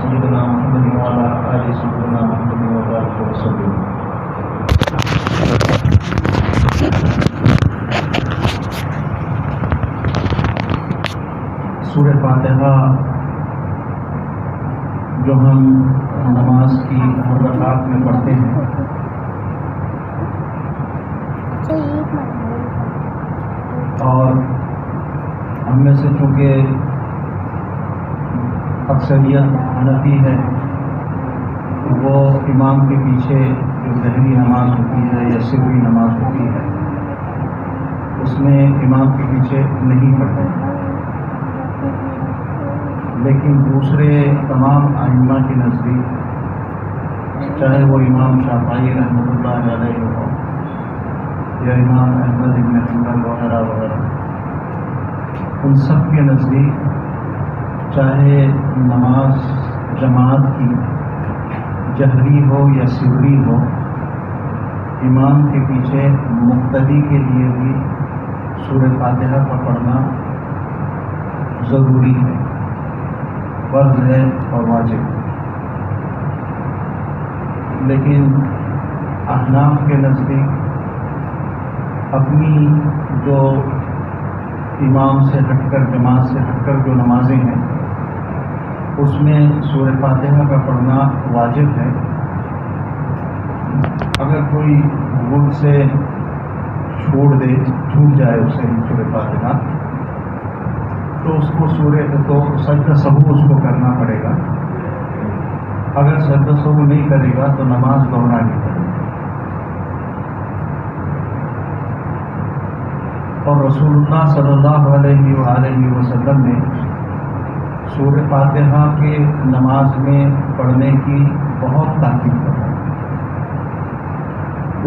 سيدنا محمد وعلى آل سيدنا محمد وبارك وسلم. سورہ فاتحہ جو ہم نماز کی ہر رکعت میں پڑھتے ہیں، اور ہم میں سے چونکہ اکثریت حنفی ہے، وہ امام کے پیچھے جو ظہری نماز ہوتی ہے یا سری نماز ہوتی ہے اس میں امام کے پیچھے نہیں پڑھتے، لیکن دوسرے تمام ائمہ کے نزدیک، چاہے وہ امام شافعی رحمۃ اللہ علیہ ہو یا امام احمد بن حنبل وغیرہ وغیرہ، ان سب کے نزدیک چاہے نماز جماعت کی جہری ہو یا سری ہو، امام کے پیچھے مقتدی کے لیے بھی سورہ فاتحہ کا پڑھنا ضروری ہے، فرض ہے اور واجب. لیکن احناف کے نزدیک اپنی جو امام سے ہٹ کر، جماعت سے ہٹ کر جو نمازیں ہیں، اس میں سورہ فاتحہ کا پڑھنا واجب ہے. اگر کوئی بھول سے چھوٹ جائے اسے سورہ فاتحہ، تو اس کو سجدہ سہو اس کو کرنا پڑے گا. اگر سجدہ سہو نہیں کرے گا تو نماز دوہرانی پڑے گی. اور رسول اللہ صلی اللہ علیہ وآلہ وسلم نے سورہ فاتحہ کے نماز میں پڑھنے کی بہت تاکید کی.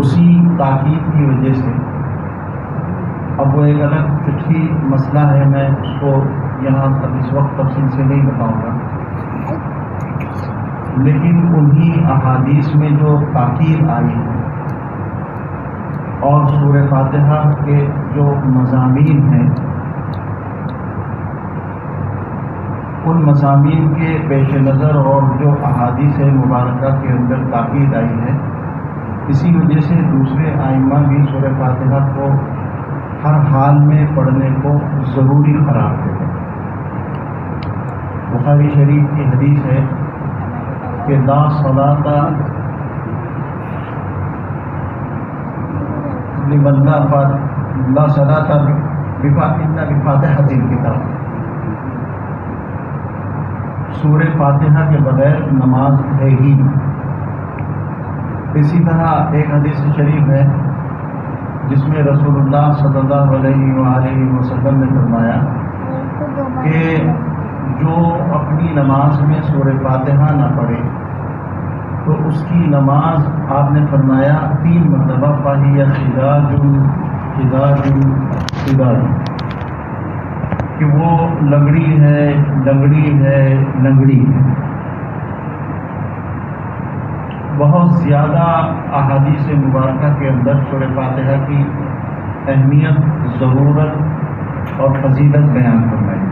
اسی تاکید کی وجہ سے اب وہ ایک الگ فقہی مسئلہ ہے، میں اس کو یہاں اس وقت تفصیل سے نہیں بتاؤں گا، لیکن انہی احادیث میں جو تاکید آئی ہے اور سورہ فاتحہ کے جو مضامین ہیں، ان مضامین کے پیش نظر اور جو احادیث مبارکہ کے اندر تاکید آئی ہے، اسی وجہ سے دوسرے ائمہ بھی سورہ فاتحہ کو ہر حال میں پڑھنے کو ضروری قرار دیتے ہیں. بخاری شریف کی حدیث ہے کہ لا صلاۃ لمن لا صلاۃ الا بفاتحۃ الکتاب، سورہ فاتحہ کے بغیر نماز ہے ہی. اسی طرح ایک حدیث شریف ہے جس میں رسول اللہ صلی اللہ علیہ وآلہ وسلم نے فرمایا کہ جو اپنی نماز میں سورہ فاتحہ نہ پڑھے تو اس کی نماز، آپ نے فرمایا 3 مرتبہ، فَهِيَ خِدَاجٌ خِدَاجٌ خِدَاجٌ، کہ وہ لنگڑی ہے، لنگڑی ہے، لنگڑی ہے. بہت زیادہ احادیث مبارکہ کے اندر سورہ فاتحہ کی اہمیت، ضرورت اور فضیلت بیان فرمائی.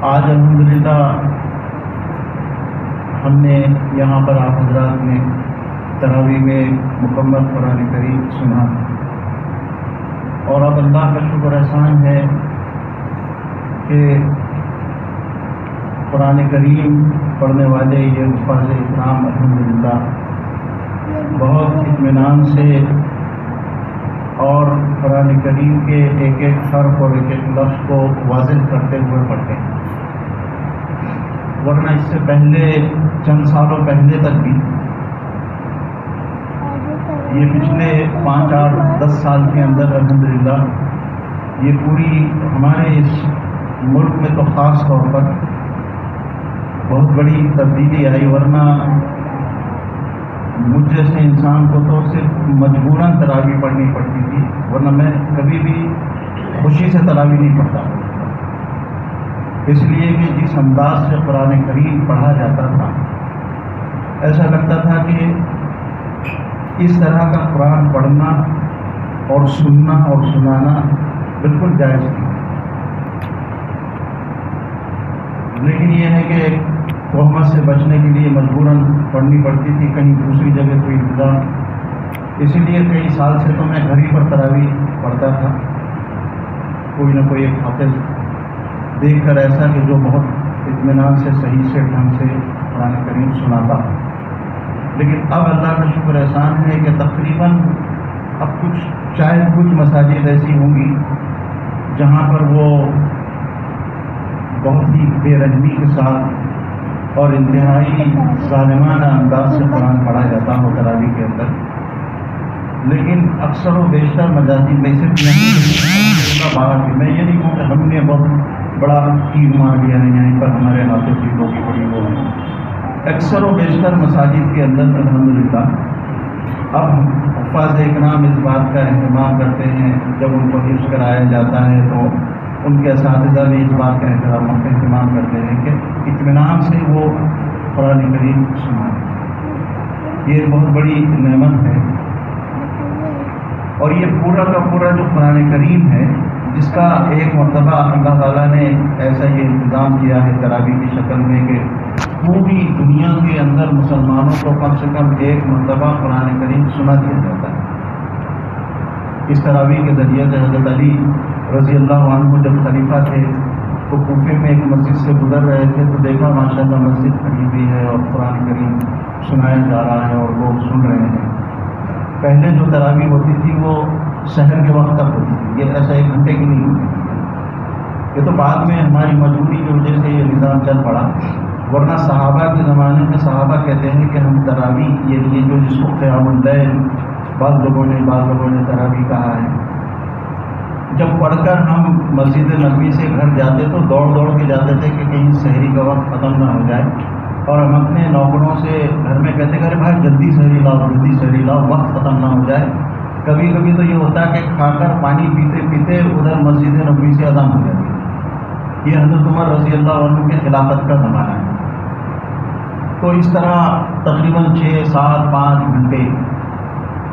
آج الحمدللہ ہم نے یہاں پر آپ حضرات نے تراویح میں مکمل قرآن کریم سنا، اور اب اللہ کا شکر احسان ہے کہ قرآن کریم پڑھنے والے یہ حفاظ اکرام الحمدللہ بہت اطمینان سے اور قرآن کریم کے ایک ایک حرف اور ایک ایک لفظ کو واضح کرتے ہوئے پڑھتے ہیں. ورنہ اس سے پہلے چند سالوں پہلے تک بھی، یہ پچھلے 5 8 10 سال کے اندر الحمدللہ یہ پوری ہمارے اس ملک میں تو خاص طور پر بہت بڑی تبدیلی آئی. ورنہ مجھ جیسے انسان کو تو صرف مجبوراً تراویح پڑھنی پڑتی تھی، ورنہ میں کبھی بھی خوشی سے تراویح نہیں پڑھتا، اس لیے کہ جس انداز سے قرآن کریم پڑھا جاتا تھا ایسا لگتا تھا کہ اس طرح کا قرآن پڑھنا اور سننا اور سنانا بالکل جائز نہیں. لیکن یہ ہے کہ تہمت سے بچنے کے لیے مجبوراً پڑھنی پڑتی تھی، کہیں دوسری جگہ کوئی انتظام، اسی لیے کئی سال سے تو میں گھر ہی پر تراویح پڑھتا تھا، کوئی نہ کوئی ایک حافظ دیکھ کر ایسا کہ جو بہت اطمینان سے صحیح سے ڈھنگ سے قرآن کریم سناتا. لیکن اب اللہ کا شکر احسان ہے کہ تقریباً اب شاید کچھ مساجد ایسی ہوں گی جہاں پر وہ بہت ہی بے رحمی کے ساتھ اور انتہائی ظالمانہ انداز سے قرآن پڑھا جاتا ہو تراویح کے اندر. لیکن اکثر و بیشتر مساجد میں صرف میں یہ نہیں کہوں کہ ہم نے بہت بڑا تیر مار دیا ہے یہیں پر ہمارے ہاتھوں کی لوگی بڑی وہ ہے. اکثر و بیشتر مساجد کے اندر الحمدللہ اب حفاظ اکرام اس بات کا اہتمام کرتے ہیں، جب ان کو حفظ کرایا جاتا ہے تو ان کے اساتذہ بھی اس بات کا اہتمام کرتے ہیں کہ اطمینان سے وہ قرآن کریم سنائیں. یہ بہت بڑی نعمت ہے. اور یہ پورا کا پورا جو قرآن کریم ہے، جس کا ایک مرتبہ اللہ تعالیٰ نے ایسا یہ انتظام کیا ہے تراویح کی شکل میں کہ پوری دنیا کے اندر مسلمانوں کو کم سے کم ایک مرتبہ قرآن کریم سنا دیا جاتا ہے. اس تراویح کے ذریعے سے حضرت علی رضی اللہ عنہ جب خلیفہ تھے تو کوفے میں ایک مسجد سے گزر رہے تھے تو دیکھا ماشاءاللہ مسجد کھڑی ہوئی ہے اور قرآن کریم سنایا جا رہا ہے اور لوگ سن رہے ہیں. پہلے جو تراویح ہوتی تھی وہ شہر کے وقت تک ہوتی تھی، یہ ایسا 1 گھنٹے کی نہیں ہوتی تھی. یہ تو بعد میں ہماری مجبوری کی وجہ سے یہ نظام چل پڑا، ورنہ صحابہ کے زمانے میں صحابہ کہتے ہیں کہ ہم تراویح یہ جو جس کو قیام اللیل بعض لوگوں نے تراویح کہا ہے، جب پڑھ کر ہم مسجد نبوی سے گھر جاتے تو دوڑ کے جاتے تھے کہ کہیں سحری کا وقت ختم نہ ہو جائے، اور ہم اپنے نوکروں سے گھر میں کہتے کہ ارے بھائی جلدی سحری لاؤ وقت ختم نہ ہو جائے. کبھی کبھی تو یہ ہوتا ہے کہ کھا کر پانی پیتے پیتے ادھر مسجد نبوی سے اذان ہو جاتی ہے. یہ حضرت عمر رضی اللہ عنہ کے خلافت کا زمانہ ہے. تو اس طرح تقریباً 6، 7، 5 گھنٹے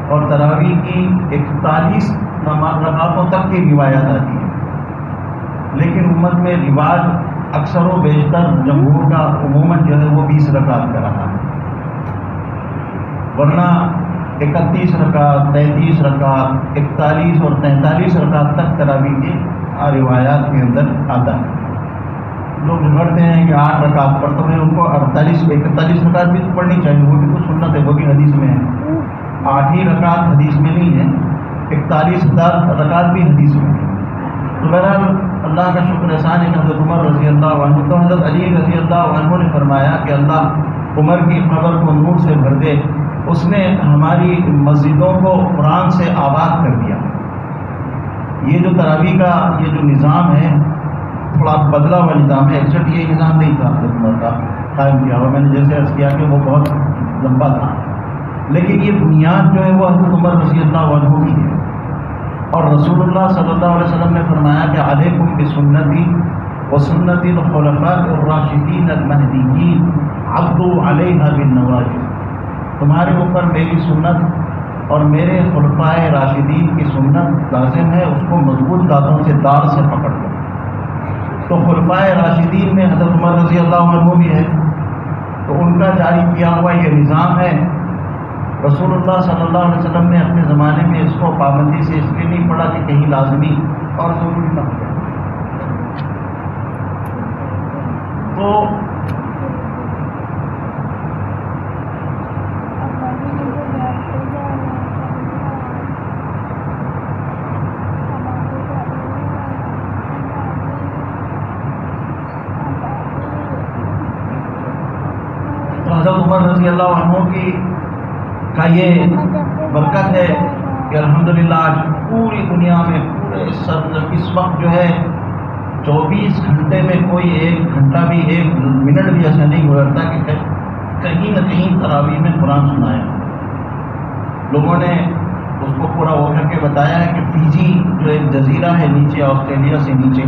اور تراویح کی 41 رکعتوں تک کی روایات آتی ہے. لیکن امت میں رواج اکثر و بیشتر جمہور کا عموماً جو ہے وہ 20 رکعت کا رہا ہے، ورنہ 31 رکعت، 33 رکعت، 41 اور 43 رکعت تک تراویح کی روایات کے اندر آتا ہے. لوگ جھگڑتے ہیں کہ 8 رکعت پڑھتے ہیں، ان کو 41 رکعت بھی پڑھنی چاہیے، وہ بھی تو سنت ہے، وہ بھی حدیث میں ہے. 8 ہی رکعت حدیث میں نہیں ہے، 41 رکعت بھی حدیث میں ہے. تو بہرحال اللہ کا شکر احسان ہے کہ حضرت عمر رضی اللہ عنہ تو حضرت علی رضی اللہ عنہ نے فرمایا کہ اللہ عمر کی قبر کو نور سے بھر دے، اس نے ہماری مسجدوں کو قرآن سے آباد کر دیا. یہ جو تراویح کا یہ جو نظام ہے تھوڑا بدلا ہوا نظام ہے، ایکچولی یہ نظام نہیں تھا حضرت عمر کا قائم کیا ہوا. میں نے جیسے عرض کیا کہ وہ بہت لمبا تھا، لیکن یہ بنیاد جو ہے وہ حضرت عمر رضی اللہ عنہ کی ہے. اور رسول اللہ صلی اللہ علیہ وسلم نے فرمایا کہ علیکم بسنتی وسنت الخلفاء الراشدین المہدیین عضوا علیہا بالنواجذ. تمہارے اوپر میری سنت اور میرے خلفائے راشدین کی سنت لازم ہے، اس کو مضبوط دانتوں سے دار سے پکڑ لو. تو خلفائے راشدین میں حضرت عمر رضی اللہ عنہ بھی ہے، تو ان کا جاری کیا ہوا یہ نظام ہے. رسول اللہ صلی اللہ علیہ وسلم نے اپنے زمانے میں اس کو پابندی سے اس لیے نہیں پڑھا کہ کہیں لازمی اور ضروری نہ ہو. تو حضرت عمر رضی اللہ عنہ کی کا یہ برکت ہے کہ الحمدللہ آج پوری دنیا میں اس وقت جو ہے 24 گھنٹے میں کوئی 1 گھنٹہ بھی 1 منٹ بھی ایسا نہیں گزرتا کہ کہیں نہ کہیں تراویح میں قرآن سنایا. لوگوں نے اس کو پورا ہو کر کے بتایا ہے کہ فیجی جو ایک جزیرہ ہے نیچے آسٹریلیا سے نیچے،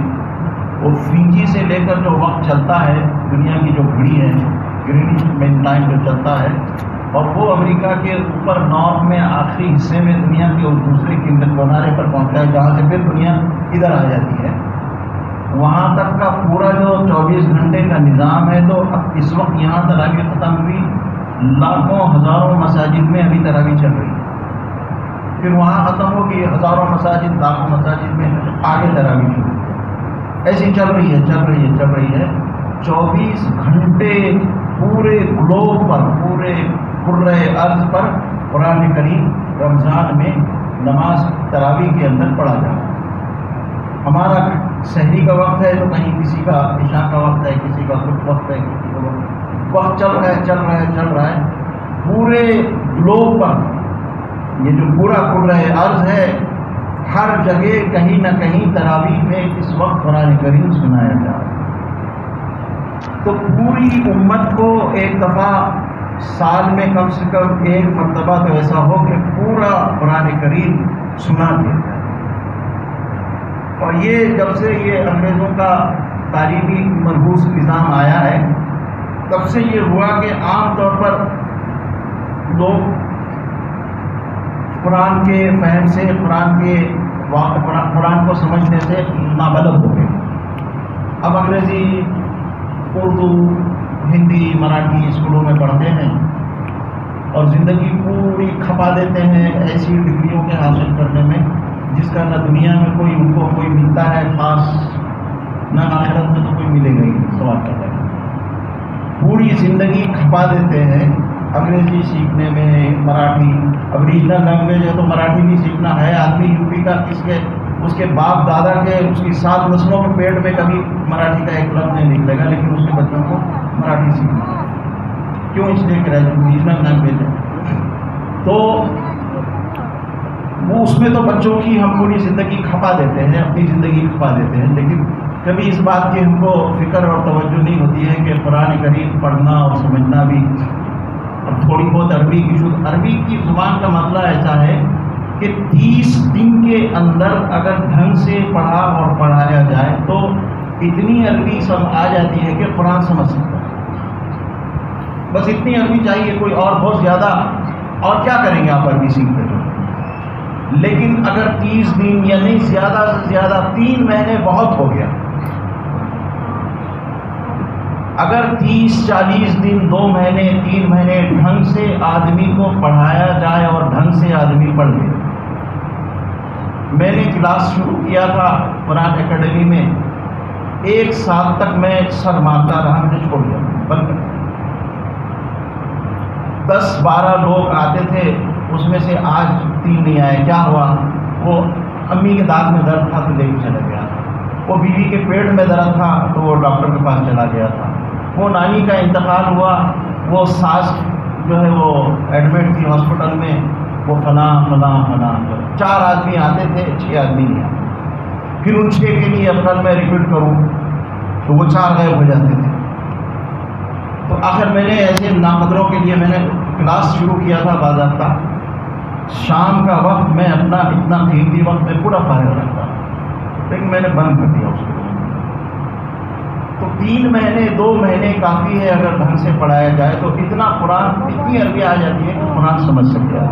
وہ فیجی سے لے کر جو وقت چلتا ہے دنیا کی جو گھڑی ہے گرینچ مین ٹائم جو چلتا ہے، اور وہ امریکہ کے اوپر نارتھ میں آخری حصے میں دنیا کے اور دوسرے کنارے پر پہنچتا ہے جہاں سے پھر دنیا ادھر آ جاتی ہے. وہاں تک کا پورا جو 24 گھنٹے کا نظام ہے، تو اب اس وقت یہاں تراویح ختم ہوئی، لاکھوں ہزاروں مساجد میں ابھی تراویح چل رہی ہے، پھر وہاں ختم ہوگی، ہزاروں مساجد لاکھوں مساجد میں آگے تراویح شروع، ایسی چل رہی ہے 24 گھنٹے پورے گلوب پر، پورے کرۂ ارض پر قرآن کریم رمضان میں نماز تراویح کے اندر پڑھا جاتا ہے۔ ہمارا سحری کا وقت ہے تو کہیں کسی کا عشاء کا وقت ہے، کسی کا کچھ وقت ہے، کسی کا وقت چل رہا ہے پورے گلوب پر۔ یہ جو پورا کرۂ ارض ہے، ہر جگہ کہیں نہ کہیں تراویح میں اس وقت قرآن کریم سنایا جا رہا ہے۔ تو پوری امت کو ایک دفعہ سال میں کم سے کم ایک مرتبہ تو ایسا ہو کہ پورا قرآن کریم سنا دیا جائے۔ اور یہ جب سے یہ انگریزوں کا تعلیمی مربوط نظام آیا ہے، تب سے یہ ہوا کہ عام طور پر لوگ قرآن کے فہم سے، قرآن کو سمجھنے سے نابلد ہو گئے۔ اب انگریزی، اردو، ہندی، مراٹھی اسکولوں میں پڑھتے ہیں اور زندگی پوری کھپا دیتے ہیں ایسی ڈگریوں کے حاصل کرنے میں جس کا نہ دنیا میں ان کو کوئی ملتا ہے خاص، نہ آخرت میں تو کوئی ملے گا ہی، سوال کرتا ہے۔ پوری زندگی کھپا دیتے ہیں انگریزی سیکھنے میں، مراٹھی، اب ریجنل لینگویج ہے تو مراٹھی بھی سیکھنا ہے۔ آدمی یوپی کا اس کے باپ دادا کے، اس کی 7 نسلوں کے پیٹ میں کبھی مراٹھی کا ایک لفظ نہیں نکلے گا، لیکن اس کے بچوں کو مراٹھی سیکھنا ہے۔ کیوں؟ اس لیے کہ ریجنل لینگویج ہے، تو وہ اس میں تو بچوں کی ہم پوری زندگی کھپا دیتے ہیں، اپنی زندگی کھپا دیتے ہیں، لیکن کبھی اس بات کی ہم کو فکر اور توجہ نہیں ہوتی ہے کہ قرآن کریم پڑھنا اور سمجھنا بھی، اب تھوڑی بہت عربی کی زبان کا مسئلہ ایسا ہے کہ 30 دن کے اندر اگر ڈھنگ سے پڑھا اور پڑھایا جائے تو اتنی عربی آ جاتی ہے کہ قرآن سمجھ سکتا ہے۔ بس اتنی عربی چاہیے، کوئی اور بہت زیادہ اور کیا کریں گے آپ عربی سیکھتے ہو؟ لیکن اگر 30 دن یعنی زیادہ سے زیادہ 3 مہینے بہت ہو گیا، اگر 30-40 دن، 2 مہینے، 3 مہینے ڈھنگ سے آدمی کو پڑھایا جائے اور ڈھنگ سے آدمی پڑھ لے۔ میں نے کلاس شروع کیا تھا قرآن اکیڈمی میں، 1 سال تک میں سر مارتا رہا، مجھے چھوڑ دیا بند کر۔ 10-12 لوگ آتے تھے، اس میں سے آج 3 نہیں آئے۔ کیا ہوا؟ وہ امی کے دانت میں درد تھا تو لے کے چلا گیا تھا، وہ بیوی کے پیٹ میں درد تھا تو وہ ڈاکٹر کے پاس چلا گیا تھا، وہ نانی کا انتقال ہوا، وہ ساس جو ہے وہ ایڈمٹ تھی ہاسپٹل میں، وہ فلاں 4 آدمی آتے تھے، 6 آدمی نہیں آتے۔ پھر ان 6 کے لیے اب میں ریپیٹ کروں تو وہ 4 غائب ہو جاتے تھے۔ تو آخر میں نے ایسے ناقدروں کے لیے میں نے کلاس شروع کیا تھا باضابطہ۔ شام کا وقت میں اپنا اتنا قیمتی وقت میں پورا فارغ رکھتا، لیکن میں نے بند کر دیا اس کو۔ تو 3 مہینے 2 مہینے کافی ہے اگر ڈھنگ سے پڑھایا جائے تو اتنا قرآن، اتنی عربی آ جاتی ہے کہ قرآن سمجھ سکتا ہے۔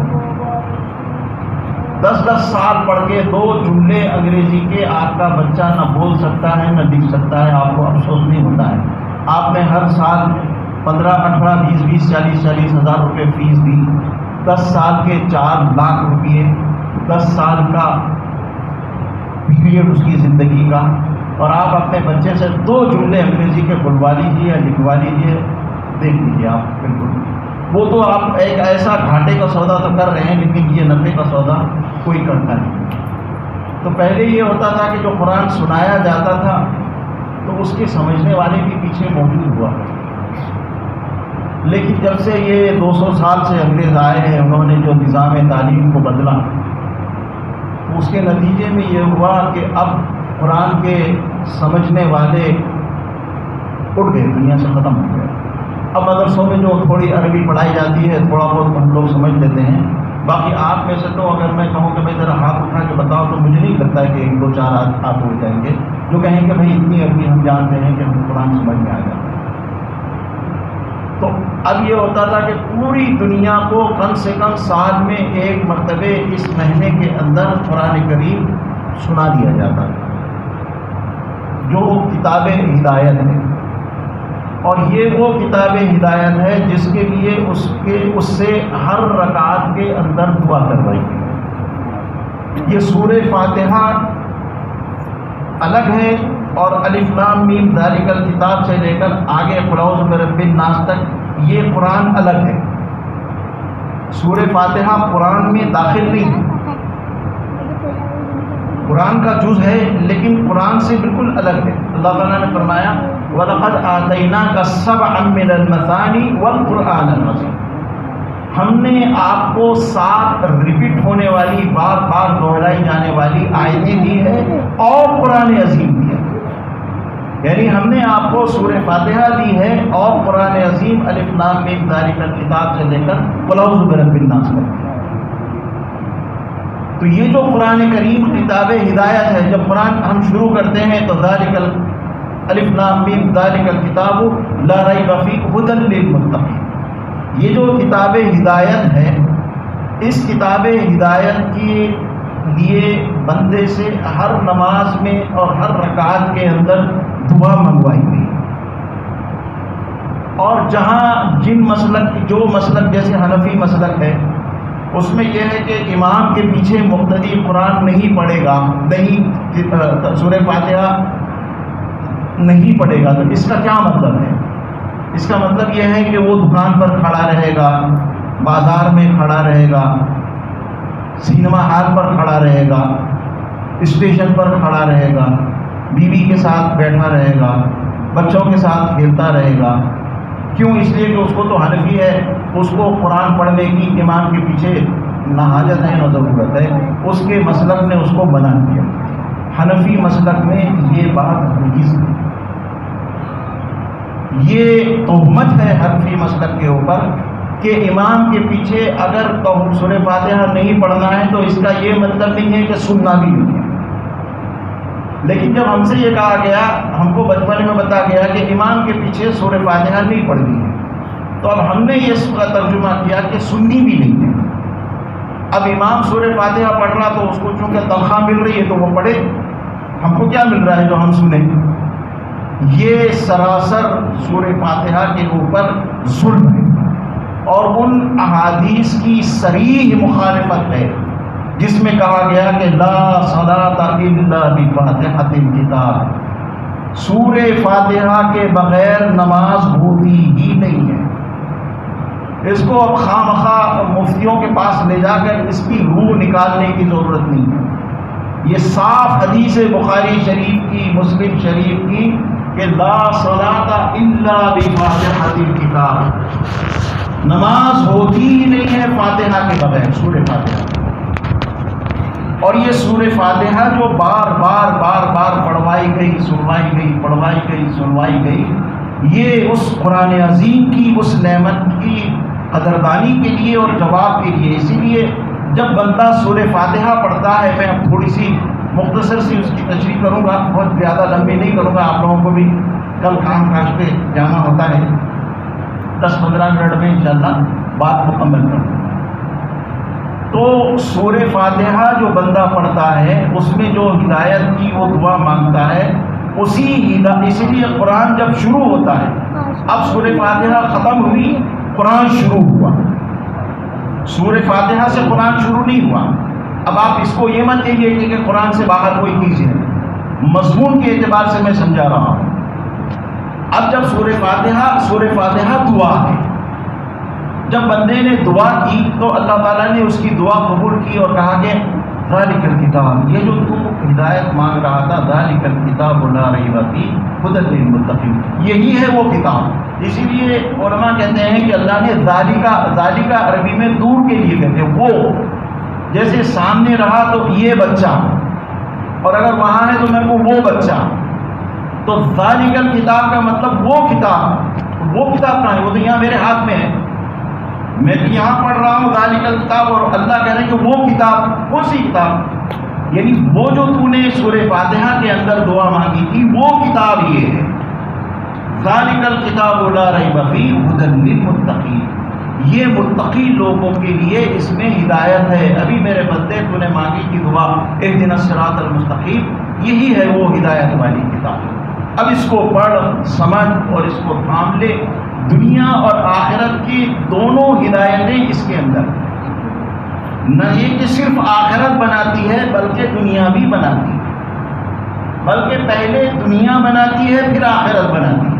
10 سال پڑھ کے 2 جملے انگریزی کے آپ کا بچہ نہ بول سکتا ہے نہ لکھ سکتا ہے، آپ کو افسوس نہیں ہوتا ہے؟ آپ نے ہر سال 15, 18, 20, 40 ہزار روپے فیس دی، 10 سال کے 4 لاکھ روپئے، 10 سال کا پیریڈ اس کی زندگی کا، اور آپ اپنے بچے سے 2 جملے انگریزی کے بلوا لیجیے یا لکھوا لیجیے، دیکھ لیجیے آپ بالکل۔ وہ تو آپ ایک ایسا گھاٹے کا سودا تو کر رہے ہیں، لیکن یہ نفع کا سودا کوئی کرتا نہیں۔ تو پہلے یہ ہوتا تھا کہ جو قرآن سنایا جاتا تھا تو اس کے سمجھنے والے بھی پیچھے موجود ہوا، لیکن جب سے یہ 200 سال سے انگریز آئے ہیں، انہوں نے جو نظام تعلیم کو بدلا، اس کے نتیجے میں یہ ہوا کہ اب قرآن کے سمجھنے والے اٹھ گئے، دنیا سے ختم ہو گئے۔ اب مدرسوں میں جو تھوڑی عربی پڑھائی جاتی ہے، تھوڑا بہت ہم لوگ سمجھ لیتے ہیں، باقی آپ میں سے تو اگر میں کہوں کہ بھائی ذرا ہاتھ اٹھا کے بتاؤ تو مجھے نہیں لگتا ہے کہ 1 2 4 ہاتھ اٹھ جائیں گے جو کہیں کہ بھائی اتنی عربی ہم جانتے ہیں کہ ہم قرآن سمجھ میں آ جاتا ہے۔ تو اب یہ ہوتا تھا کہ پوری دنیا کو کم سے کم سال میں 1 مرتبہ اس مہینے کے اندر قرآن کریم سنا دیا جاتا ہے۔ جو کتاب ہدایت ہے، اور یہ وہ کتاب ہدایت ہے جس کے لیے اس سے ہر رکعت کے اندر دعا کروائی ہے۔ یہ سورہ فاتحہ الگ ہے، اور الف لام میم ذالک الکتاب سے لے کر آگے قل اعوذ برب الناس تک یہ قرآن الگ ہے۔ سورہ فاتحہ قرآن میں داخل نہیں ہے، قرآن کا جز ہے لیکن قرآن سے بالکل الگ ہے۔ اللہ تعالیٰ نے فرمایا وَلَقَدْ آتَيْنَاكَ سَبْعًا مِنَ الْمَثَانِي وَالْقُرْآنَ الْعَظِيمَ، ہم نے آپ کو 7 ریپیٹ ہونے والی، بار بار دہرائی جانے والی آیتیں دی ہیں اور قرآن عظیم دی ہے۔ یعنی ہم نے آپ کو سورہ فاتحہ دی ہے اور قرآن عظیم الف لام میم ذالک الکتاب سے لے کر قل اعوذ برب الناس تک۔ تو یہ جو قرآن کریم کتاب ہدایت ہے، جب قرآن ہم شروع کرتے ہیں تو ذالک الف لام میم ذالک الکتاب لا ریب فیہ ھدی للمتقین، یہ جو کتاب ہدایت ہے، اس کتاب ہدایت کے لیے بندے سے ہر نماز میں اور ہر رکعت کے اندر دعا منگوائی گئی، اور جہاں جن مسلک، جو مسلک جیسے حنفی مسلک ہے، اس میں یہ ہے کہ امام کے پیچھے مقتدی قرآن نہیں پڑھے گا، نہیں سورہ فاتحہ نہیں پڑھے گا۔ تو اس کا کیا مطلب ہے؟ اس کا مطلب یہ ہے کہ وہ دکان پر کھڑا رہے گا، بازار میں کھڑا رہے گا، سینما ہال پر کھڑا رہے گا، اسٹیشن پر کھڑا رہے گا، بیوی کے ساتھ بیٹھا رہے گا، بچوں کے ساتھ کھیلتا رہے گا۔ کیوں؟ اس لیے کہ اس کو تو حنفی ہے، اس کو قرآن پڑھنے کی امام کے پیچھے نہ حاجت ہے نہ ضرورت ہے، اس کے مسلک نے اس کو منع کیا۔ حنفی مسلک میں یہ بات نجیز ہے، یہ تہمت ہے حنفی مسلک کے اوپر کہ امام کے پیچھے اگر سورہ فاتحہ نہیں پڑھنا ہے تو اس کا یہ مطلب نہیں ہے کہ سننا بھی نہیں ہے۔ لیکن جب ہم سے یہ کہا گیا، ہم کو بچپن میں بتا گیا کہ امام کے پیچھے سورہ فاتحہ نہیں پڑھنی ہے، تو اب ہم نے یہ ترجمہ کیا کہ سننی بھی نہیں ہے۔ اب امام سورہ فاتحہ پڑھ رہا تو اس کو چونکہ تنخواہ مل رہی ہے تو وہ پڑھے، ہم کو کیا مل رہا ہے جو ہم سنیں؟ یہ سراسر سورہ فاتحہ کے اوپر ظلم ہے، اور ان احادیث کی صریح مخالفت ہے جس میں کہا گیا کہ لا صلاۃ الا بفاتحۃ الکتاب، سورہ فاتحہ کے بغیر نماز ہوتی ہی نہیں ہے۔ اس کو اب خواہ مخواہ مفتیوں کے پاس لے جا کر اس کی روح نکالنے کی ضرورت نہیں ہے۔ یہ صاف حدیث بخاری شریف کی، مسلم شریف کی کہ لا صلاۃ الا بفاتحۃ الکتاب، نماز ہوتی ہی نہیں ہے فاتحہ کے بغیر، سورہ فاتحہ۔ اور یہ سورہ فاتحہ جو بار بار بار بار پڑھوائی گئی، سنوائی گئی، پڑھوائی گئی، سنوائی گئی، یہ اس قرآن عظیم کی اس نعمت کی قدردانی کے لیے اور جواب کے لیے۔ اسی لیے جب بندہ سورہ فاتحہ پڑھتا ہے، میں اب تھوڑی سی مختصر سی اس کی تشریح کروں گا، بہت زیادہ لمبی نہیں کروں گا، آپ لوگوں کو بھی کل کام کاج پہ جانا ہوتا ہے، 10-15 منٹ میں انشاءاللہ بات مکمل کروں گا۔ تو سورہ فاتحہ جو بندہ پڑھتا ہے اس میں جو ہدایت کی وہ دعا مانگتا ہے، اسی لیے قرآن جب شروع ہوتا ہے، اب سورہ فاتحہ ختم ہوئی، قرآن شروع ہوا، سورہ فاتحہ سے قرآن شروع نہیں ہوا۔ اب آپ اس کو یہ مت کہیے کہ قرآن سے باہر کوئی چیز ہے، مضمون کے اعتبار سے میں سمجھا رہا ہوں۔ اب جب سورہ فاتحہ دعا ہے، جب بندے نے دعا کی تو اللہ تعالیٰ نے اس کی دعا قبول کی اور کہا کہ ذالک الکتاب، یہ جو تو ہدایت مانگ رہا تھا، ذالک الکتاب لا ریب فیہ ھدی للمتقین، یہی ہے وہ کتاب۔ اسی لیے علماء کہتے ہیں کہ اللہ نے ذالک عربی میں دور کے لیے کہتے ہیں، وہ جیسے سامنے رہا تو یہ بچہ، اور اگر وہاں ہے تو میرے کو وہ بچہ، تو ذالک الکتاب کا مطلب وہ کتاب کہاں ہے؟ وہ تو یہاں میرے ہاتھ میں ہے، میں بھی یہاں پڑھ رہا ہوں ذالک الکتاب، اور اللہ کہہ رہے ہیں کہ وہ کتاب، کون سی کتاب؟ یعنی وہ جو تو نے سورہ فاتحہ کے اندر دعا مانگی تھی وہ کتاب یہ ہے، ذالک الکتاب لا ریب فیہ ھدی للمتقین، یہ متقی لوگوں کے لیے اس میں ہدایت ہے۔ ابھی میرے بندے تو نے مانگی کی دعا اہدنا الصراط المستقیم، یہی ہے وہ ہدایت والی کتاب۔ اب اس کو پڑھ سمجھ اور اس کو تھام لے. دنیا اور آخرت کی دونوں ہدایتیں اس کے اندر، نہ یہ کہ صرف آخرت بناتی ہے بلکہ دنیا بھی بناتی ہے، بلکہ پہلے دنیا بناتی ہے پھر آخرت بناتی ہے.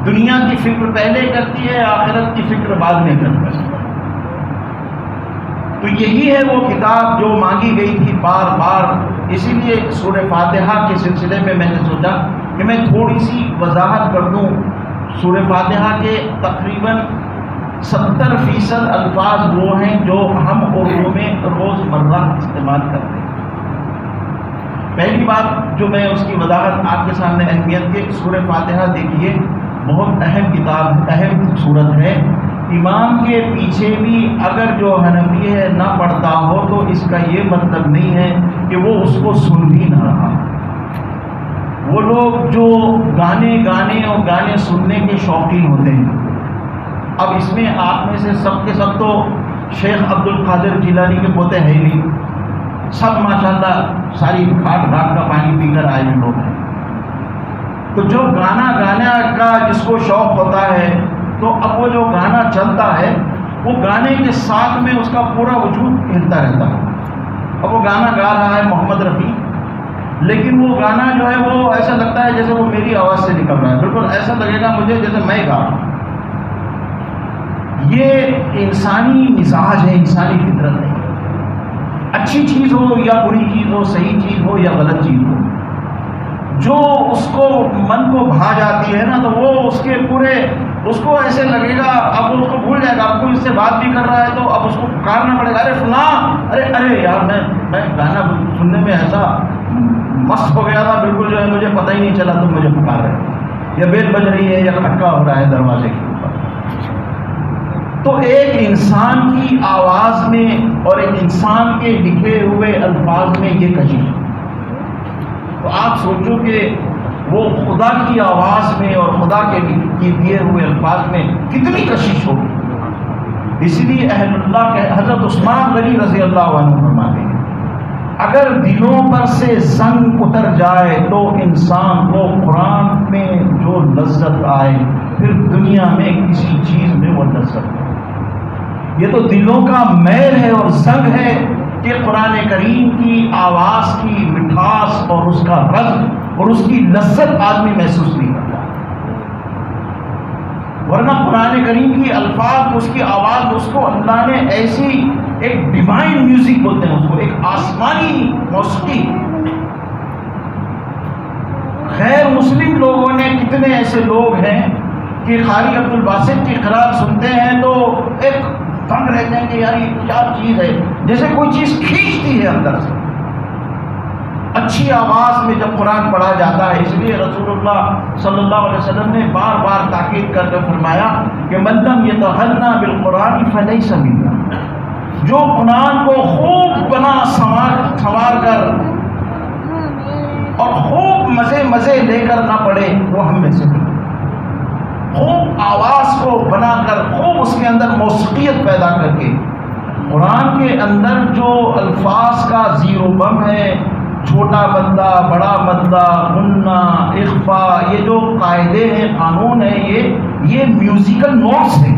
دنیا کی فکر پہلے کرتی ہے، آخرت کی فکر بعد میں کرتی ہے. تو یہی ہے وہ کتاب جو مانگی گئی تھی بار بار. اسی لیے سورہ فاتحہ کے سلسلے میں نے سوچا کہ میں تھوڑی سی وضاحت کر دوں. سورہ فاتحہ کے تقریباً 70% الفاظ وہ ہیں جو ہم اردو میں روز مرہ استعمال کرتے ہیں. پہلی بات جو میں اس کی وضاحت آپ کے سامنے اہمیت کے، سورہ فاتحہ دیکھیے بہت اہم کتاب، اہم صورت ہے. امام کے پیچھے بھی اگر جو حنفی ہے نہ پڑھتا ہو تو اس کا یہ مطلب نہیں ہے کہ وہ اس کو سن بھی نہ رہا. وہ لوگ جو گانے اور گانے سننے کے شوقین ہوتے ہیں، اب اس میں آپ میں سے سب کے سب تو شیخ عبد القادر جیلانی کے پوتے ہیں ہی نہیں، سب ماشاءاللہ ساری گھاٹ کا پانی پی کر آئے ہوئے لوگ ہیں. تو جو گانا کا جس کو شوق ہوتا ہے، تو اب وہ جو گانا چلتا ہے وہ گانے کے ساتھ میں اس کا پورا وجود ہلتا رہتا ہے. اب وہ گانا گا رہا ہے محمد رفیع، لیکن وہ گانا جو ہے وہ ایسا لگتا ہے جیسے وہ میری آواز سے نکل رہا ہے، بالکل ایسا لگے گا مجھے جیسے میں گا رہا ہوں. یہ انسانی مزاج ہے، انسانی فطرت ہے. اچھی چیز ہو یا بری چیز ہو، صحیح چیز ہو یا غلط چیز ہو، جو اس کو من کو بھا جاتی ہے نا، تو وہ اس کے پورے اس کو ایسے لگے گا، اب وہ اس کو بھول جائے گا. اب کوئی اس سے بات بھی کر رہا ہے تو اب اس کو پکارنا پڑے گا، ارے فلاں، ارے یار میں گانا سننے میں ایسا مست ہو گیا تھا، بالکل جو ہے مجھے پتہ ہی نہیں چلا تم مجھے پکار رہے ہو، یا بیل بج رہی ہے یا کھٹکا ہو رہا ہے دروازے کے اوپر. تو ایک انسان کی آواز میں اور ایک انسان کے لکھے ہوئے الفاظ میں یہ کشش ہے. تو آپ سوچو کہ وہ خدا کی آواز میں اور خدا کے دیے ہوئے الفاظ میں کتنی کشش ہوگی. اسی لیے اہل اللہ کے حضرت عثمان غنی رضی اللہ عنہ فرماتے ہیں، اگر دلوں پر سے زنگ اتر جائے تو انسان کو قرآن میں جو لذت آئے پھر دنیا میں کسی چیز میں وہ لذت آئے. یہ تو دلوں کا میل ہے اور زنگ ہے کہ قرآن کریم کی آواز کی مٹھاس اور اس کا رنگ اور اس کی لذت آدمی محسوس نہیں کرتا. ورنہ قرآن کریم کی الفاظ، اس کی آواز، اس کو اللہ نے ایسی ایک ڈیوائن میوزک بولتے ہیں اس کو، ایک آسمانی موسیقی. غیر مسلم لوگوں نے کتنے ایسے لوگ ہیں کہ قاری عبد الباسط کی قرات سنتے ہیں تو ایک دنگ رہتے ہیں کہ یار یہ کیا چیز ہے، جیسے کوئی چیز کھینچتی ہے اندر سے. اچھی آواز میں جب قرآن پڑھا جاتا ہے، اس لیے رسول اللہ صلی اللہ علیہ وسلم نے بار بار تاکید کر کے فرمایا کہ من لم یتغنی بالقرآن فلیس منا. جو قرآن کو خوب بنا سنوار کر اور خوب مزے لے کر نہ پڑھے وہ ہم میں سے نہیں. خوب آواز کو بنا کر، خوب اس کے اندر موسیقیت پیدا کر کے، قرآن کے اندر جو الفاظ کا زیر و بم ہے، چھوٹا مدہ، بڑا مدہ، غنہ، اخفا، یہ جو قاعدے ہیں، قانون ہیں، یہ میوزیکل نوٹس ہیں.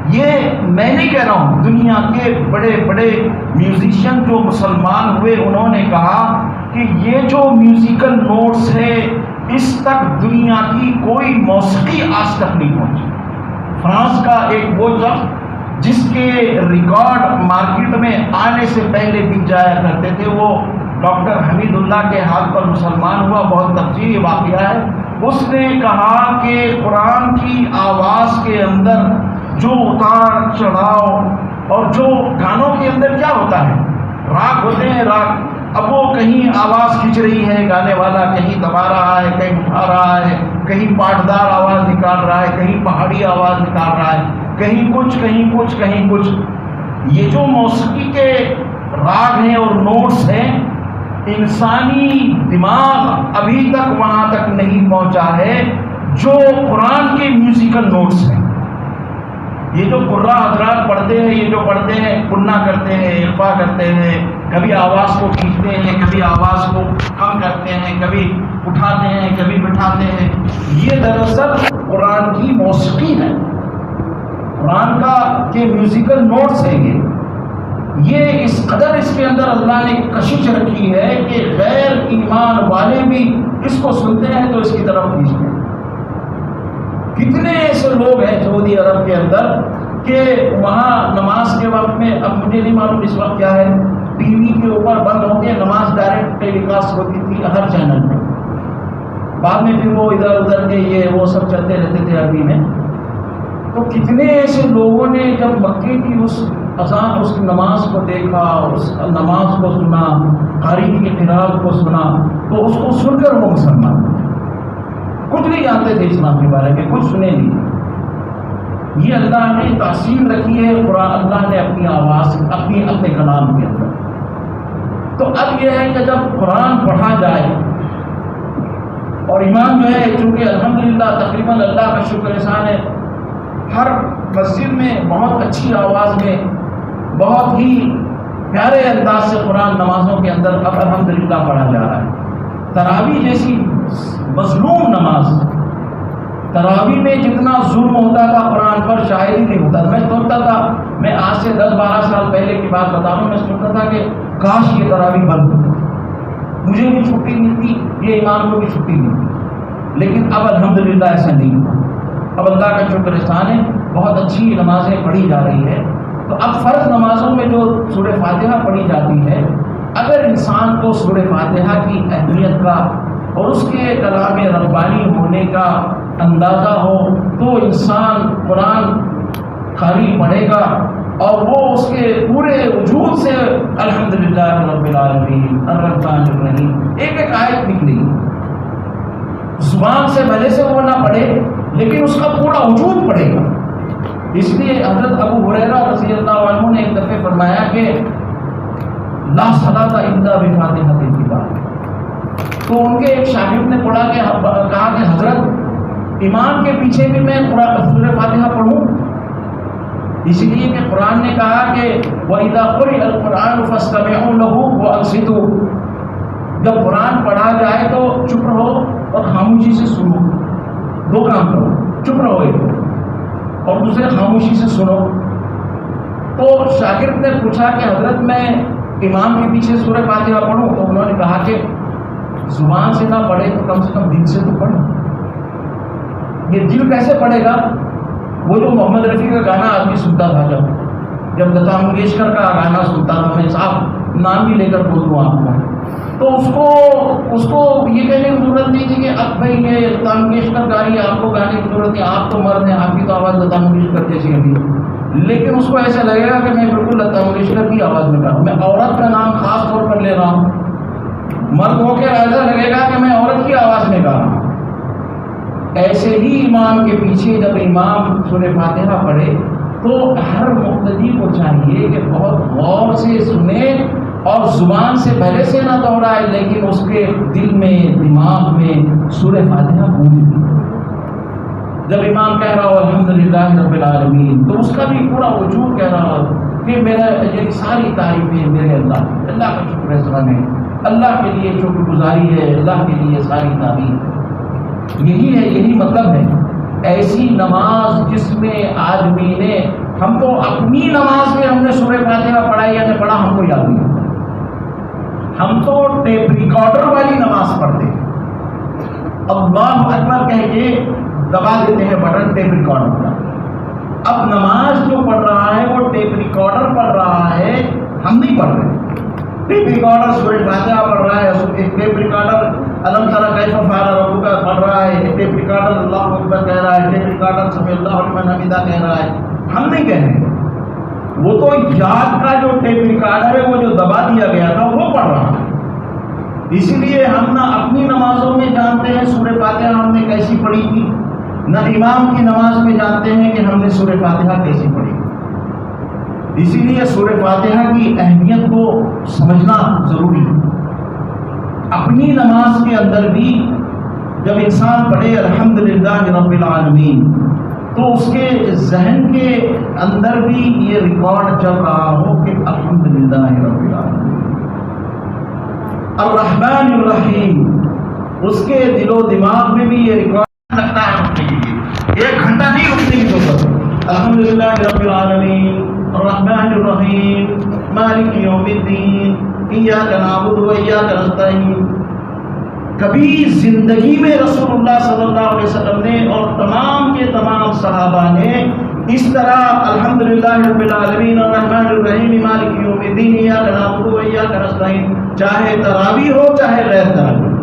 یہ میں نہیں کہہ رہا ہوں، دنیا کے بڑے بڑے میوزیشین جو مسلمان ہوئے انہوں نے کہا کہ یہ جو میوزیکل نوٹس ہے اس تک دنیا کی کوئی موسیقی آج تک نہیں پہنچی. فرانس کا ایک وہ شخص جس کے ریکارڈ مارکیٹ میں آنے سے پہلے بک جایا کرتے تھے، وہ ڈاکٹر حمید اللہ کے ہاتھ پر مسلمان ہوا. بہت تفصیلی واقعہ ہے. اس نے کہا کہ قرآن کی آواز کے اندر جو اتار چڑھاؤ اور جو گانوں کے اندر کیا ہوتا ہے، راگ ہوتے ہیں، راگ. اب وہ کہیں آواز کھنچ رہی ہے گانے والا، کہیں دبا رہا ہے، کہیں اٹھا رہا ہے، کہیں پاٹدار آواز نکال رہا ہے، کہیں پہاڑی آواز نکال رہا ہے، کہیں کچھ کہیں کچھ کہیں کچھ. یہ جو موسیقی کے راگ ہیں اور نوٹس ہیں، انسانی دماغ ابھی تک وہاں تک نہیں پہنچا ہے جو قرآن کے میوزیکل نوٹس ہیں. یہ جو قراء حضرات پڑھتے ہیں، یہ جو پڑھتے ہیں، کنہ کرتے ہیں، اخفا کرتے ہیں، کبھی آواز کو کھینچتے ہیں، کبھی آواز کو کم کرتے ہیں، کبھی اٹھاتے ہیں، کبھی بٹھاتے ہیں. یہ دراصل قرآن کی موسیقی ہے، قرآن کا کے میوزیکل نوٹس ہیں. یہ اس قدر اس کے اندر اللہ نے کشش رکھی ہے کہ غیر ایمان والے بھی اس کو سنتے ہیں تو اس کی طرف کھینچتے ہیں. کتنے ایسے لوگ ہیں سعودی عرب کے اندر کہ وہاں نماز کے وقت میں، اب مجھے نہیں معلوم اس وقت کیا ہے، ٹی وی کے اوپر بند ہوتے ہیں، نماز ڈائریکٹ ٹیلی کاسٹ ہوتی تھی ہر چینل میں. بعد میں پھر وہ ادھر ادھر کے یہ وہ سب چلتے رہتے تھے عربی میں. تو کتنے ایسے لوگوں نے جب مکے کی اس اذان، اس نماز کو دیکھا، اس نماز کو سنا، قاری کی قرات کو سنا، تو اس کو سن کر وہ مسلمان کچھ نہیں جانتے تھے اسلام کے بارے میں، کچھ سنے نہیں. یہ اللہ نے تاثیر رکھی ہے قرآن، اللہ نے اپنی آواز اپنے کلام کے اندر. تو اب یہ ہے کہ جب قرآن پڑھا جائے اور ایمان جو ہے، چونکہ الحمدللہ تقریباً اللہ کا شکر احسان ہے، ہر مسجد میں بہت اچھی آواز میں، بہت ہی پیارے انداز سے قرآن نمازوں کے اندر اب الحمدللہ پڑھا جا رہا ہے. تراویح جیسی مظلوم نماز، تراویح میں جتنا ظلم ہوتا تھا قرآن پر شاید ہی نہیں ہوتا. میں سوچتا تھا، میں آج سے 10-12 سال پہلے کی بات بتا رہا ہوں، میں سوچتا تھا کہ کاش یہ تراویح بند ہو، مجھے بھی چھٹی ملتی، یہ امام کو بھی چھٹی ملتی. لیکن اب الحمدللہ ایسا نہیں ہوا. اب اللہ کا شکر احسان ہے، بہت اچھی نمازیں پڑھی جا رہی ہے. تو اب فرض نمازوں میں جو سورہ فاتحہ پڑھی جاتی ہے، اگر انسان کو سورہ فاتحہ کی اہمیت کا اور اس کے کلام ربانی ہونے کا اندازہ ہو تو انسان قرآن قاری پڑھے گا اور وہ اس کے پورے وجود سے الحمدللہ رب العالمین الرحمن الرحیم ایک ایک آیت نکلے گی. زبان سے بھلے سے وہ نہ پڑھے لیکن اس کا پورا وجود پڑھے گا. اس لیے حضرت ابو ہریرہ رضی اللہ عنہ نے ایک دفعہ فرمایا کہ لا صلاۃ الا بفاتحۃ الکتاب. تو ان کے ایک شاگرد نے پڑھا کہ کہا کہ حضرت امام کے پیچھے بھی میں سورہ فاتحہ پڑھوں؟ اس لیے کہ قرآن نے کہا کہ وَإِذَا قُرِئَ الْقُرْآنُ فَاسْتَمِعُوا لَهُ وَأَنصِتُوا. جب قرآن پڑھا جائے تو چپ رہو اور خاموشی سے سنو. دو کام کرو، چپ رہو ایک اور دوسرے خاموشی سے سنو. تو شاگرد نے پوچھا کہ حضرت میں امام کے پیچھے سورہ فاتحہ پڑھوں؟ تو انہوں نے کہا کہ زبان سے نہ پڑھے تو کم سے کم دل سے تو پڑھے. یہ دل کیسے پڑھے گا؟ وہ جو محمد رفیع کا گانا آدمی سنتا تھا، جب لتا منگیشکر کا گانا سنتا تھا، میں صاحب نام بھی لے کر بول دوں آپ کو، تو اس کو یہ کہنے کی ضرورت نہیں تھی کہ اب بھائی یہ لتا منگیشکر گا رہی ہے، آپ کو گانے کی ضرورت نہیں، آپ تو مرد ہیں، آپ کی تو آواز لتا منگیشکر جیسی لگی. لیکن اس کو ایسا لگے گا کہ میں بالکل لتا منگیشکر کی آواز میں گا رہا ہوں، میں عورت کا نام خاص طور پر لے رہا ہوں. مرد ہو کے ایسا لگے گا کہ میں عورت کی آواز میں گا رہا ہوں. ایسے ہی امام کے پیچھے جب امام سورہ فاتحہ پڑھے تو ہر مقتدی کو چاہیے کہ بہت غور سے سنے اور زبان سے پہلے سے نہ دوہرائے لیکن اس کے دل میں، دماغ میں سورہ فاتحہ گونج. جب امام کہہ رہا ہو الحمدللہ رب العالمین تو اس کا بھی پورا وجود کہہ رہا ہو کہ میرا یہ ساری تعریفیں میرے اللہ کا شکر ہے، اللہ کے لیے شکر گزاری ہے، اللہ کے لیے ساری تعریف. یہی مطلب ہے. ایسی نماز جس میں آدمی نے، ہم تو اپنی نماز میں ہم نے سورہ فاتحہ پڑھا یا نہیں پڑھا ہم کو یاد نہیں، ہم تو ٹیپ ریکارڈر والی نماز پڑھتے ہیں. اللہ اکبر کہہ کے دبا دیتے ہیں بٹن ٹیپ ریکارڈر کا. اب نماز جو پڑھ رہا ہے وہ ٹیپ ریکارڈر پڑھ رہا ہے، ہم نہیں پڑھ رہے. ٹیپ ریکارڈر سورہ فاتحہ پڑھ رہا ہے، ایک ٹیپ ریکارڈر الم تری کیف فعل ربک پڑھ رہا ہے، ایک ٹیپ ریکارڈر اللہ اکبر کہہ رہا ہے، ٹیپ ریکارڈر سمع اللہ لمن حمدہ کہہ رہا ہے. ہم نہیں کہہ رہے. وہ تو یاد کا جو ٹیپ ریکارڈر ہے وہ جو دبا دیا گیا تھا وہ پڑھ رہا ہے. اسی لیے ہم نہ اپنی نمازوں میں جانتے ہیں سورہ فاتحہ ہم نے کیسی پڑھی تھی، نہ امام کی نماز میں جانتے ہیں کہ ہم نے سورہ فاتحہ کیسی پڑھی. اسی لیے سورہ فاتحہ کی اہمیت کو سمجھنا ضروری ہے. اپنی نماز کے اندر بھی جب انسان پڑھے الحمدللہ رب العالمین تو اس کے ذہن کے اندر بھی یہ ریکارڈ چل رہا ہو کہ الحمدللہ رب العالمین. الرحمن الرحیم، اس کے دل و دماغ میں بھی یہ ریکارڈ لگتا ہے رکنے کے لیے، 1 گھنٹہ نہیں رکنے کی ضرورت۔ الحمدللہ رب العالمین الرحمن الرحیم مالک یوم الدین ایاک نعبد و ایاک نستعین۔ کبھی زندگی میں رسول اللہ صلی اللہ علیہ وسلم نے اور تمام کے تمام صحابہ نے اس طرح الحمدللہ رب العالمین الرحمن الرحیم مالک یوم الدین ایاک نعبد و ایاک نستعین، چاہے تراویح ہو چاہے غیر تراویح،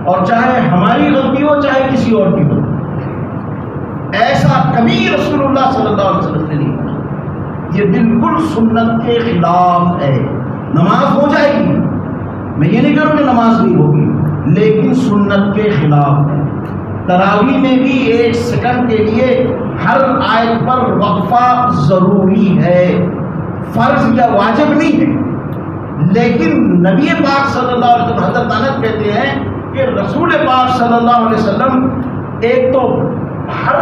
اور چاہے ہماری غلطی ہو چاہے کسی اور کی ہو، ایسا کبھی رسول اللہ صلی اللہ علیہ وسلم نے نہیں کہا۔ یہ بالکل سنت کے خلاف ہے۔ نماز ہو جائے گی، میں یہ نہیں کروں کہ نماز نہیں ہوگی، لیکن سنت کے خلاف ہے۔ تراویح میں بھی 1 سیکنڈ کے لیے ہر آیت پر وقفہ ضروری ہے، فرض یا واجب نہیں ہے، لیکن نبی پاک صلی اللہ علیہ وسلم، حضرت انس کہتے ہیں کہ رسول پاک صلی اللہ علیہ وسلم ایک تو ہر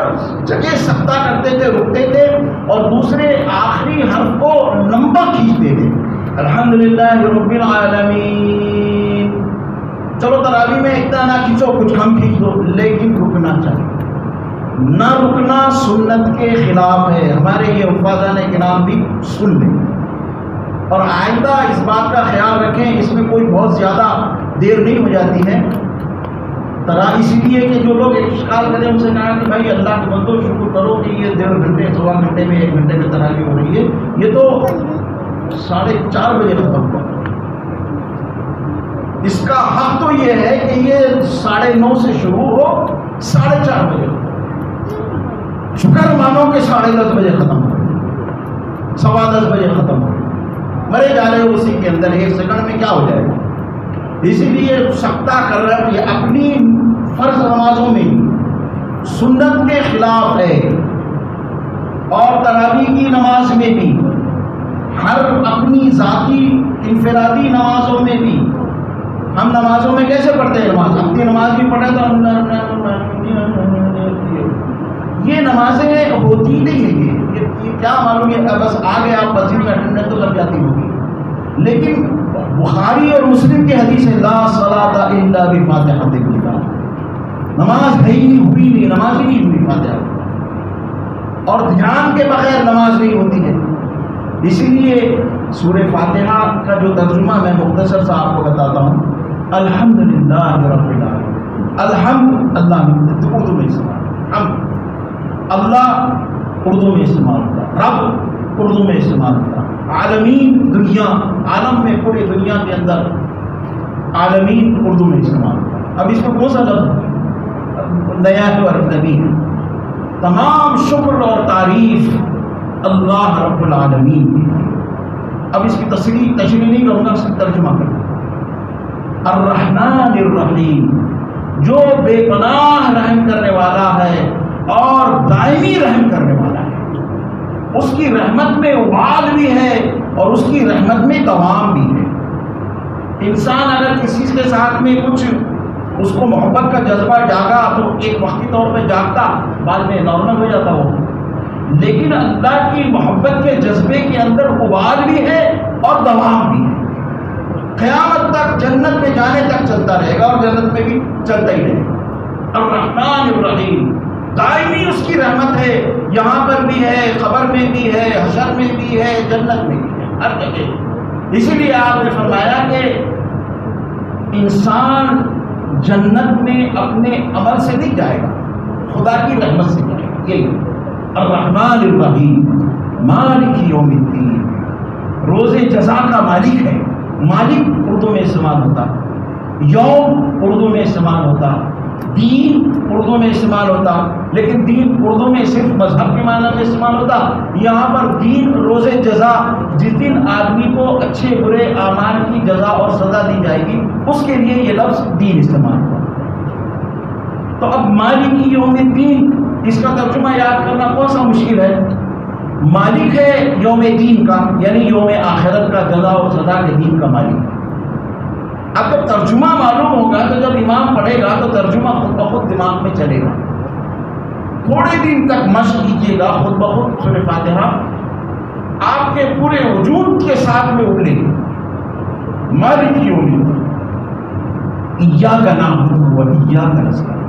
جگہ سکتہ کرتے تھے، رکتے تھے، اور دوسرے آخری حرف کو لمبا کھینچتے تھے، الحمدللہ رب العالمین۔ چلو تراویح میں اتنا نہ کھینچو، کچھ کم کھینچ دو، لیکن رکنا چاہیے۔ نہ رکنا سنت کے خلاف ہے، ہمارے یہ حفاظان کرام بھی سن لیں، اور آئندہ اس بات کا خیال رکھیں، اس میں کوئی بہت زیادہ دیر نہیں ہو جاتی ہے۔ اسی لیے کہ جو لوگ اشکال کریں ان سے کہا کہ بھائی اللہ کے بندو شکر کرو کہ یہ 1.5 گھنٹے 1.25 گھنٹے میں 1 گھنٹے میں تراویح ہو رہی ہے، یہ تو 4:30 بجے ختم ہوا۔ اس کا حق تو یہ ہے کہ یہ 9:30 سے شروع ہو 4:30 بجے، شکر مانو کہ 10:30 بجے ختم ہو، 10:15 بجے ختم ہو، مرے جا رہے ہو اسی کے اندر، 1 سیکنڈ میں کیا ہو جائے گا۔ اسی لیے سکتہ کر رہا ہے، یہ اپنی فرض نمازوں میں سنت کے خلاف ہے، اور تراویح کی نماز میں بھی، ہر اپنی ذاتی انفرادی نمازوں میں بھی۔ ہم نمازوں میں کیسے پڑھتے ہیں؟ نماز اپنی نماز بھی پڑھیں تو یہ نمازیں ہوتی نہیں ہیں، یہ کیا معلوم ہے، بس آگے آپ مسجد میں اٹینڈنس تو لگ جاتی ہوگی، لیکن بخاری اور مسلم کی حدیث ہے لا صلاۃ الا بفاتحۃ الکتاب، نماز ہے ہی نہیں، ہوئی نہیں، نماز ہی نہیں ہوئی فاتحہ، اور دھیان کے بغیر نماز نہیں ہوتی ہے۔ اسی لیے سورہ فاتحہ کا جو ترجمہ میں مختصر سا آپ کو بتاتا ہوں، الحمدللہ رب العالمین، الحمد اللہ اردو میں استعمال، ہم اللہ اردو میں استعمال ہوتا، رب اردو میں استعمال ہوتا، عالمین دنیا، عالم میں پوری دنیا کے اندر عالمین اردو میں استعمال ہوتا۔ اب اس میں کون سا لفظ نیا ہے اور اجنبی ہے؟ تمام شکر اور تعریف اللہ رب العالمین کی۔ اب اس کی تشریح نہیں کروں گا، اس کی ترجمہ کروں گا۔ الرحمن الرحیم، جو بے پناہ رحم کرنے والا ہے اور دائمی رحم کرنے والا ہے، اس کی رحمت میں وبال بھی ہے اور اس کی رحمت میں دوام بھی ہے۔ انسان اگر کسی کے ساتھ میں کچھ اس کو محبت کا جذبہ جاگا تو ایک وقتی طور پہ جاگتا، بعد میں نارمل ہو جاتا ہو، لیکن اللہ کی محبت کے جذبے کے اندر وبال بھی ہے اور دوام بھی ہے، قیامت تک جنت میں جانے تک چلتا رہے گا، اور جنت میں بھی چلتا ہی رہے گا۔ الرحمن الرحیم، دائمی اس کی رحمت ہے، یہاں پر بھی ہے، قبر میں بھی ہے، حشر میں بھی ہے، جنت میں بھی ہے، ہر جگہ۔ اسی لیے آپ نے فرمایا کہ انسان جنت میں اپنے عمل سے نہیں جائے گا، خدا کی رحمت سے جائے گا۔ یہی الرحمن الرحیم مالک یوم الدین، روز جزا کا مالک ہے۔ مالک اردو میں استعمال ہوتا، یوم اردو میں استعمال ہوتا، دین اردو میں استعمال ہوتا، لیکن دین اردو میں صرف مذہب کے معنی میں استعمال ہوتا، یہاں پر دین روز جزا، جس دن آدمی کو اچھے برے اعمال کی جزا اور سزا دی جائے گی، اس کے لیے یہ لفظ دین استعمال ہوا۔ تو اب مالک یوم الدین، اس کا ترجمہ یاد کرنا کون سا مشکل ہے؟ مالک ہے یوم دین کا، یعنی یوم آخرت کا، جزا اور سزا کے دین کا مالک۔ اب جب ترجمہ معلوم ہوگا تو جب امام پڑھے گا تو ترجمہ خود بخود دماغ میں چلے گا۔ تھوڑے دن تک مشق کیجیے گا، خود بخود سورہ فاتحہ آپ کے پورے وجود کے ساتھ میں اگلے گی۔ مالک یوم الدین، ایاک نعبد و ایاک نستعین،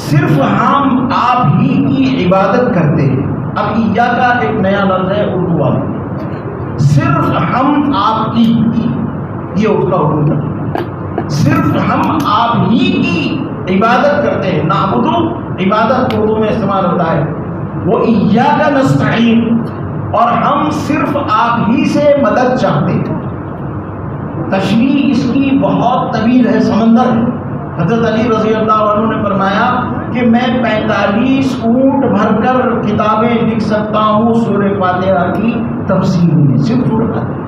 صرف ہم آپ ہی کی عبادت کرتے ہیں. اب ایاک ایک نیا لفظ ہے اردو والا، صرف ہم آپ کی، یہ اس کا اردو ہے، صرف ہم آپ ہی کی عبادت کرتے ہیں. نعبد عبادت اردو میں استعمال ہوتا ہے، وہ ایاک نستعین، اور ہم صرف آپ ہی سے مدد چاہتے ہیں. تشریح اس کی بہت طویل ہے، سمندر ہے. حضرت علی رضی اللہ عنہ نے فرمایا کہ میں 45 اونٹ بھر کر کتابیں لکھ سکتا ہوں سورہ فاتحہ کی تفسیر میں، صرف سورہ فاتحہ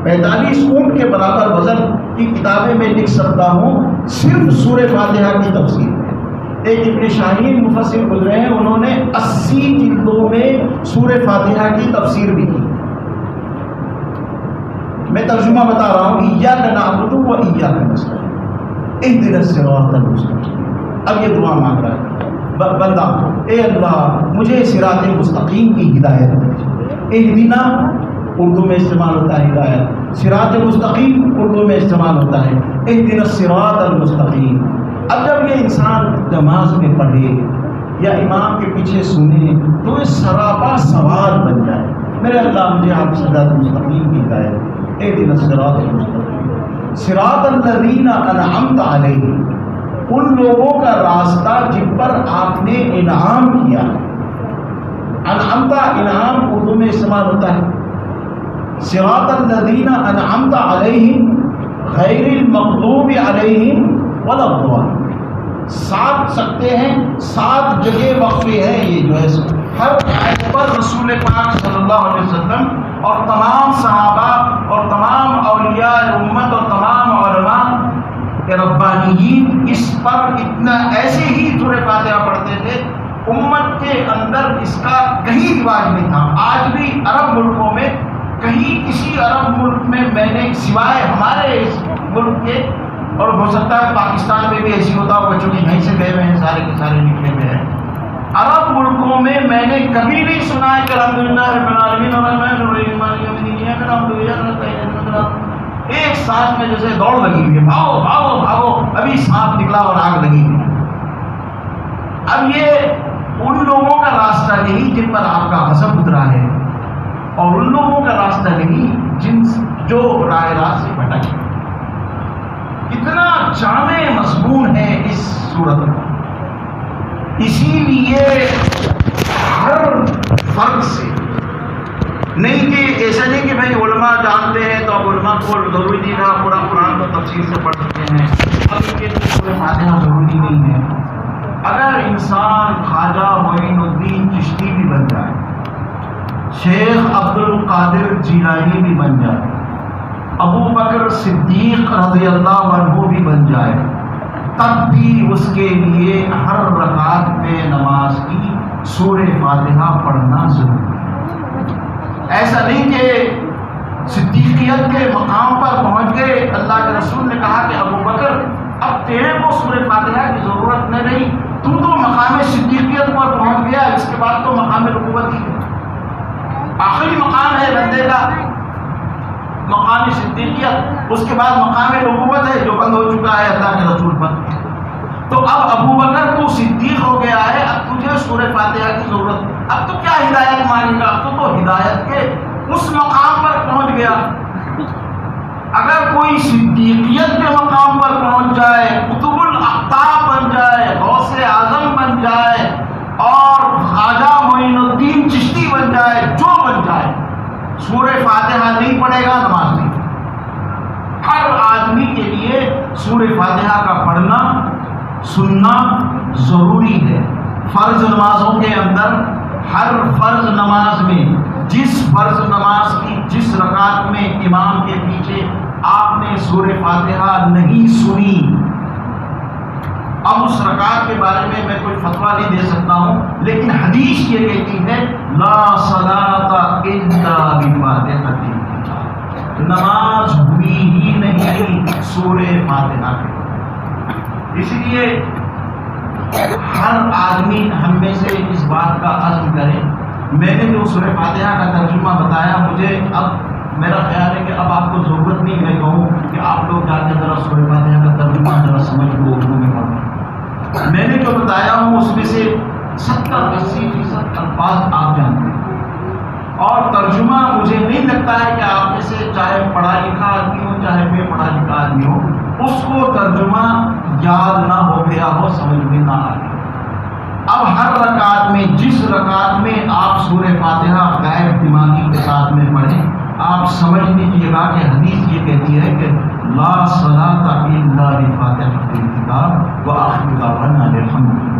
45 اونٹ کے برابر وزن کی کتابیں میں لکھ سکتا ہوں صرف سورہ فاتحہ کی تفسیر میں. ایک ابن شاہین مفسر گزرے ہیں، انہوں نے 80 جلدوں میں سورہ فاتحہ کی تفسیر بھی کی. میں ترجمہ بتا رہا ہوں، ایاک نعبد و ایاک نستعین اہدنا الصراط المستقیم. اب یہ دعا مانگ رہا ہے بندہ، اے اللہ مجھے صراط مستقیم کی ہدایت دے. اہدنا اردو میں استعمال ہوتا ہے ہدایت، صراط مستقیم اردو میں استعمال ہوتا ہے اہدنا الصراط المستقیم. اب جب یہ انسان نماز میں پڑھے یا امام کے پیچھے سنے تو یہ سراپا سوال بن جائے، میرے اللہ مجھے آپ صراط مستقیم کی ہدایت. اہدنا الصراط المستقیم صراط الذین انعمت علیہم، ان لوگوں کا راستہ جن پر آپ نے انعام کیا. انعمت انعام اردو میں استعمال ہوتا ہے. صراط الذین انعمت علیہم غیر المغضوب علیہم ولا الضالین. 7 سکتے ہیں، 7 جگہ وقفے ہیں. یہ جو ہے ہر آیت پر رسول پاک صلی اللہ علیہ وسلم اور تمام صحابہ اور تمام اولیاء امت اور تمام علماء ربانیین اس پر اتنا ایسے ہی سورہ فاتحہ پڑھتے تھے. امت کے اندر اس کا کہیں رواج نہیں تھا. آج بھی عرب ملکوں میں کہیں کسی عرب ملک میں میں نے سوائے ہمارے اس ملک کے، اور ہو سکتا ہے پاکستان میں بھی ایسی ہوتا ہوگا چونکہ یہیں سے گئے ہوئے ہیں سارے کے سارے نکلے ہوئے ہیں، عرب ملکوں میں میں نے کبھی نہیں سنا ہے کہ الحمدللہ رب العالمین الرحمن الرحیم مالک یوم الدین ایاک نعبد و ایاک نستعین. ایک سانس میں جیسے دوڑ لگی ہوئی ہے، بھاگو بھاگو بھاگو، ابھی سانپ نکلا اور آگ لگی ہوئی ہے. اب یہ ان لوگوں کا راستہ نہیں جن پر آپ کا غضب اترا ہے، اور ان لوگوں کا راستہ نہیں جو راہ راست سے بھٹک گئے. کتنا جامع مضمون ہے اس صورت میں. اسی لیے ہر فرد سے نہیں کہ ایسا نہیں کہ بھائی علماء جانتے ہیں تو اب علماء کو ضروری نہیں رہا پورا قرآن کو تفسیر سے پڑھ چکے ہیں، اب ان کے لیے سورہ فاتحہ ضروری نہیں ہے. اگر انسان خواجہ معین الدین چشتی بھی بن جائے، شیخ عبد القادر جیلانی بھی بن جائے، ابو بکر صدیق رضی اللہ عنہ بھی بن جائے، تب بھی اس کے لیے ہر رکعت میں نماز کی سورہ فاتحہ پڑھنا ضروری ہے. ایسا نہیں کہ صدیقیت کے مقام پر پہنچ گئے، اللہ کے رسول نے کہا کہ ابو بکر اب تیرے کو سورہ فاتحہ کی ضرورت نہیں، تو مقام صدیقیت پر پہنچ گیا، اس کے بعد تو مقام نبوت ہی ہے. آخری مقام ہے بندے کا مقام صدیقیت، اس کے بعد مقام نبوت ہے جو بند ہو چکا ہے اللہ کے رسول پر. تو اب ابو بکر تو صدیق ہو گیا ہے، اب تجھے سورہ فاتحہ کی ضرورت، اب تو کیا ہدایت مانگے گا، اب تو ہدایت کے اس مقام پر پہنچ گیا. اگر کوئی صدیقیت کے مقام پر پہنچ جائے، قطب الاقطاب بن جائے، غوث اعظم بن جائے اور خواجہ معین الدین چشتی بن جائے، جو بن جائے، سورہ فاتحہ نہیں پڑھے گا نماز نہیں. ہر آدمی کے لیے سورہ فاتحہ کا پڑھنا سننا ضروری ہے. فرض نمازوں کے اندر ہر فرض نماز میں جس فرض نماز کی جس رکعت میں امام کے پیچھے آپ نے سورہ فاتحہ نہیں سنی، اب اس رکعت کے بارے میں کوئی فتویٰ نہیں دے سکتا ہوں، لیکن حدیث یہ کہتی ہے لا صلاۃ الا بفاتحۃ الکتاب، نماز ہوئی ہی نہیں سورہ فاتحہ کے. اس لیے ہر آدمی ہم میں سے اس بات کا عزم کرے. میں نے جو سورہ فاتحہ کا ترجمہ بتایا، مجھے اب میرا خیال ہے کہ اب آپ کو ضرورت نہیں میں کہوں کہ آپ لوگ جا کے ذرا سورہ فاتحہ کا ترجمہ ذرا سمجھ لو اردو میں پڑھو. میں نے جو بتایا ہوں اس میں سے 70-80% الفاظ آپ جانتے ہیں، اور ترجمہ مجھے نہیں لگتا ہے کہ آپ میں سے چاہے پڑھا لکھا آدمی ہو چاہے بے پڑھا لکھا آدمی ہو اس کو ترجمہ یاد نہ ہو گیا ہو، سمجھ میں نہ آئے. اب ہر رکعت میں جس رکعت میں آپ سورہ فاتحہ غیر دماغی کے ساتھ میں پڑھیں، آپ سمجھ لیجیے گا کہ حدیث یہ کہتی ہے کہ لا صلاۃ الا بفاتحۃ الکتاب وآخر دعوانا الحمد للہ.